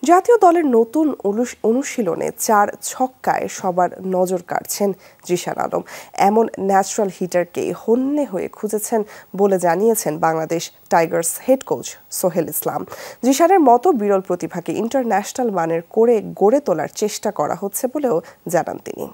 জাতীয় দলের নতুন অনুশীলনে 4 ছক্কায় সবার নজর কাড়ছেন জিসান আলম। এমন ন্যাচারাল হিটারকে হন্যে হয়ে খুঁজেছেন বলে জানিয়েছেন Bangladesh Tigers head coach Sohel Islam. জিসানের মতো বিরল প্রতিভাকে ইন্টারন্যাশনাল মানের করে গড়ে তোলার চেষ্টা করা হচ্ছে বলেও জানান তিনি।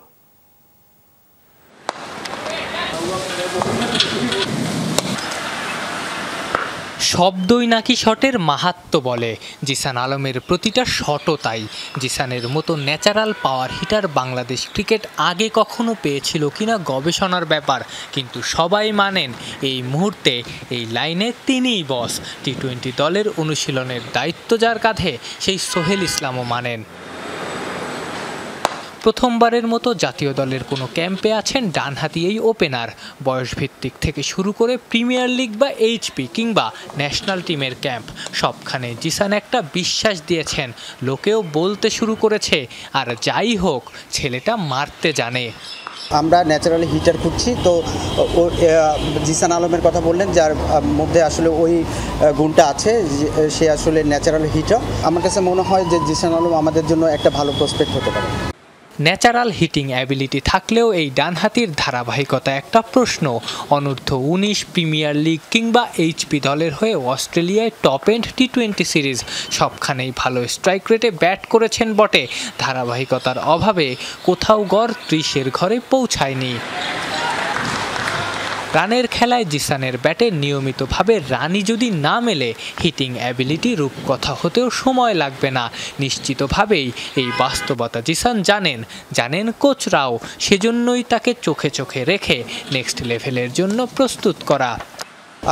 শব্দই নাকি শটের মাহাত্ম্য বলে, জিসান আলমের প্রতিটা শটও তাই। জিসানের মতো natural power hitter Bangladesh cricket আগে কখনো পেয়েছিল কিনা গবেষণার ব্যাপার, কিন্তু সবাই মানেন এই মুহূর্তে এই লাইনে তিনিই বস। টি-20 দলের অনুশীলনের দায়িত্ব যার কাঁধে সেই সোহেল ইসলামও মানেন। প্রথমবারের মতো জাতীয় দলের কোনো ক্যাম্পে আছেন ডানহাতি এই ওপেনার। বয়সভিত্তিক থেকে শুরু করে প্রিমিয়ার লিগ বা এইচপি কিংবা ন্যাশনাল টিমের ক্যাম্প, সবখানে জিসান একটা বিশ্বাস দিয়েছেন। লোকেও বলতে শুরু করেছে, আর যাই হোক ছেলেটা মারতে জানে। আমরা ন্যাচারালি হিটার খুঁজছি, তো জিসান আলমের কথা বললেন, যার মধ্যে আসলে ওই গুণটা আছে, সে আসলে ন্যাচারাল হিটার। আমার কাছে মনে হয় যে জিসান আলম আমাদের জন্য একটা ভালো প্রসপেক্ট হতে পারে। ন্যাচারাল হিটিং অ্যাবিলিটি থাকলেও এই ডানহাতির ধারাবাহিকতা একটা প্রশ্ন। অনূর্ধ্ব-19 প্রিমিয়ার লিগ কিংবা এইচপি দলের হয়ে অস্ট্রেলিয়ায় টপ এন্ড টি-20 সিরিজ সবখানেই ভালো স্ট্রাইক রেটে ব্যাট করেছেন বটে, ধারাবাহিকতার অভাবে কোথাও গড় 30-এর ঘরে পৌঁছায়নি। রানের খেলায় জিসানের ব্যাটে নিয়মিতভাবে রানই যদি না মেলে, হিটিং অ্যাবিলিটি রূপকথা হতেও সময় লাগবে না। নিশ্চিতভাবেই এই বাস্তবতা জিসান জানেন কোচরাও, সেজন্যই তাকে চোখে চোখে রেখে নেক্সট লেভেলের জন্য প্রস্তুত করা।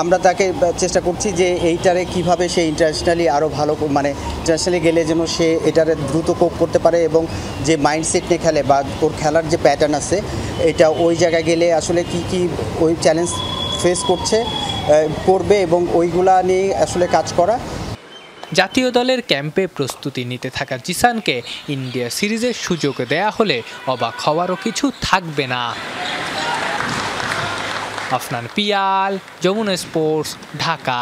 আমরা তাকে চেষ্টা করছি যে এইটারে কিভাবে সে ইন্টারন্যাশনালি আরও ভালো, মানে ইন্টারন্যাশনালি গেলে যেন সে এটারে দ্রুত কোপ করতে পারে, এবং যে মাইন্ডসেট নিয়ে খেলে বা ওর খেলার যে প্যাটার্ন আছে, এটা ওই জায়গায় গেলে আসলে কি ওই চ্যালেঞ্জ ফেস করবে এবং ওইগুলা নিয়ে আসলে কাজ করা। জাতীয় দলের ক্যাম্পে প্রস্তুতি নিতে থাকা জিসানকে ইন্ডিয়া সিরিজের সুযোগ দেয়া হলে অবাক হওয়ারও কিছু থাকবে না। আফনান পিয়াল, যমুনা স্পোর্টস, ঢাকা।